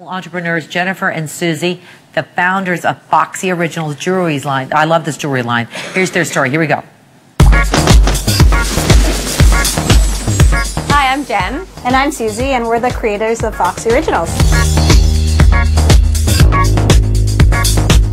Entrepreneurs Jennifer and Susie, the founders of Foxy Originals jewelry line. I love this jewelry line. Here's their story. Here we go. Hi, I'm Jen. And I'm Suzie, and we're the creators of Foxy Originals.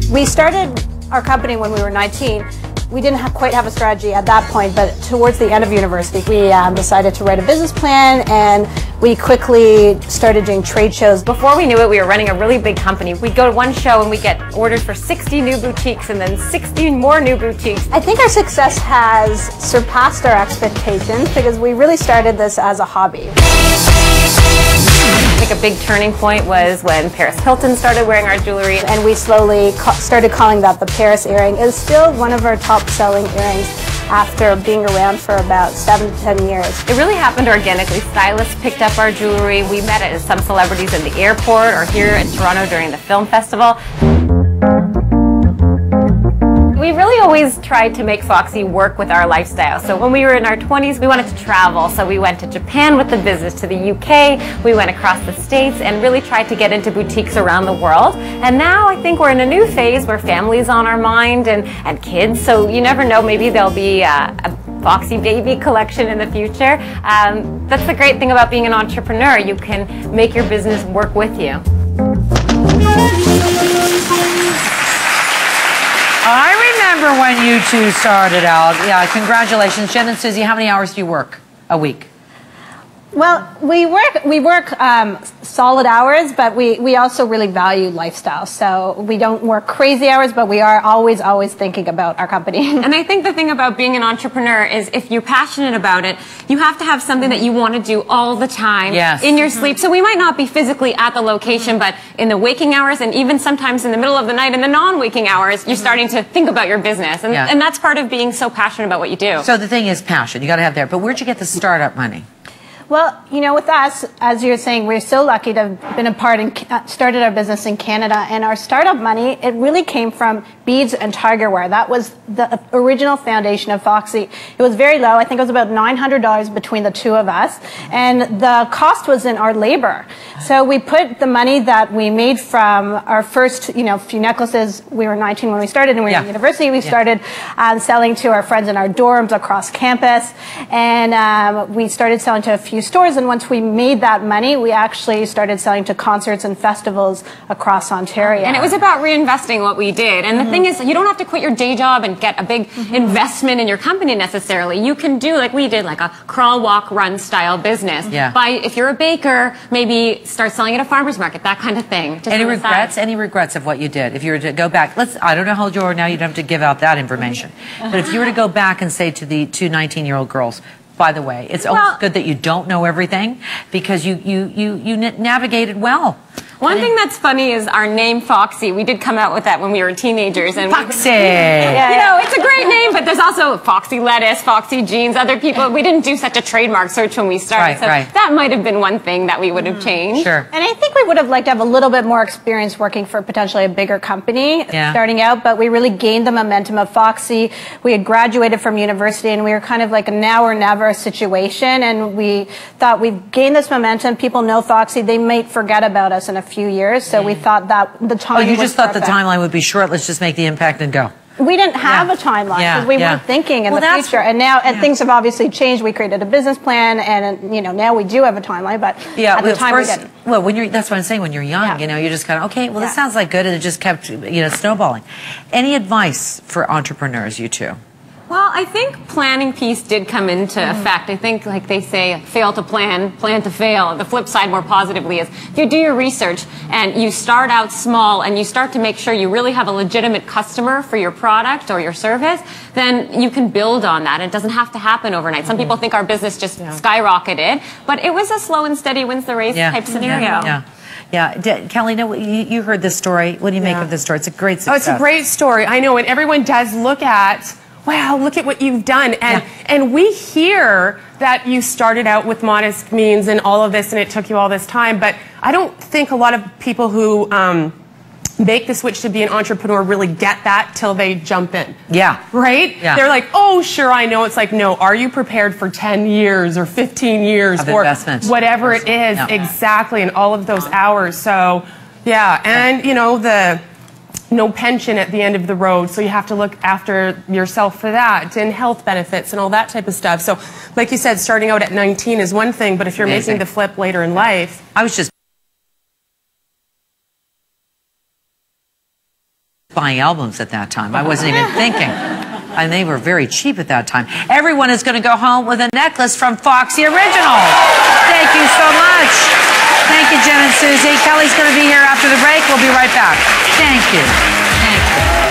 We started our company when we were 19. We didn't quite have a strategy at that point, but towards the end of university, we decided to write a business plan, and we quickly started doing trade shows. Before we knew it, we were running a really big company. We'd go to one show and we'd get orders for 60 new boutiques and then 60 more new boutiques. I think our success has surpassed our expectations because we really started this as a hobby. I think a big turning point was when Paris Hilton started wearing our jewelry. And we slowly started calling that the Paris earring. It's still one of our top-selling earrings after being around for about 7 to 10 years. It really happened organically. Stylists picked up our jewelry. We met some celebrities in the airport or here in Toronto during the film festival. We really always tried to make Foxy work with our lifestyle. So when we were in our 20s, we wanted to travel. So we went to Japan with the business, to the UK, we went across the States and really tried to get into boutiques around the world. And now I think we're in a new phase where family's on our mind and kids. So you never know, maybe there'll be a Foxy baby collection in the future. That's the great thing about being an entrepreneur. You can make your business work with you. I remember when you two started out. Yeah, congratulations. Jen and Susie, how many hours do you work a week? Well, we work solid hours, but we also really value lifestyle. So we don't work crazy hours, but we are always thinking about our company. And I think the thing about being an entrepreneur is if you're passionate about it, you have to have something that you want to do all the time in your sleep. So we might not be physically at the location, but in the waking hours and even sometimes in the middle of the night in the non-waking hours, you're starting to think about your business. And that's part of being so passionate about what you do. So the thing is passion. You got to have that. But where'd you get the startup money? Well, you know, with us, as you're saying, we're so lucky to have been a part and started our business in Canada. And our startup money, it really came from beads and tiger wire. That was the original foundation of Foxy. It was very low. I think it was about $900 between the two of us. And the cost was in our labor. So we put the money that we made from our first, few necklaces. We were 19 when we started, and we were in university. We started selling to our friends in our dorms across campus. And we started selling to a few stores, and once we made that money, we actually started selling to concerts and festivals across Ontario. And it was about reinvesting what we did. And the thing is, you don't have to quit your day job and get a big investment in your company necessarily. You can do like we did, like a crawl, walk, run style business. If you're a baker, maybe start selling at a farmer's market, that kind of thing. Any regrets? Any regrets of what you did? If you were to go back, I don't know how old you are now, you don't have to give out that information. But if you were to go back and say to the two 19-year-old girls, by the way, it's always good that you don't know everything because you navigated well. One thing that's funny is our name Foxy. We did come out with that when we were teenagers. And Foxy! It's a great name, but there's also Foxy Lettuce, Foxy Jeans, other people. We didn't do such a trademark search when we started. That might have been one thing that we would have changed. Sure. And I think we would have liked to have a little bit more experience working for potentially a bigger company starting out, but we really gained the momentum of Foxy. We had graduated from university, and we were kind of like a now or never situation, and we thought we've gained this momentum. People know Foxy. They might forget about us in a few years, so we thought that the time you just thought the timeline would be short. Let's just make the impact and go. We didn't have a timeline because we weren't thinking in the future, and now things have obviously changed. We created a business plan, and now we do have a timeline, but at the time we didn't. Well, that's what I'm saying. When you're young, you're just kind of okay. Well, this sounds like good, and it just kept snowballing. Any advice for entrepreneurs, you two? Well, I think planning piece did come into effect. I think, like they say, fail to plan, plan to fail. The flip side more positively is if you do your research and you start out small and you start to make sure you really have a legitimate customer for your product or your service, then you can build on that. It doesn't have to happen overnight. Some people think our business just skyrocketed, but it was a slow and steady wins the race type scenario. Kelly, you heard this story. What do you make of this story? It's a great success. Oh, it's a great story. I know, and everyone does look at, wow, look at what you've done. And we hear that you started out with modest means and all of this, and it took you all this time. But I don't think a lot of people who make the switch to be an entrepreneur really get that till they jump in. Yeah. Right? Yeah. They're like, oh, sure, I know. It's like, no, are you prepared for 10 years or 15 years of or investment. whatever it is? Yeah. Exactly. And all of those hours. So, yeah. And, you know, the no pension at the end of the road. So you have to look after yourself for that, and health benefits and all that type of stuff. So, like you said, starting out at 19 is one thing, but if you're making the flip later in life. I was just buying albums at that time. I wasn't even thinking. And they were very cheap at that time. Everyone is going to go home with a necklace from Foxy Original. Thank you so much. Thank you, Jen and Susie. Kelly's going to be here after the break. We'll be right back. Thank you. Thank you.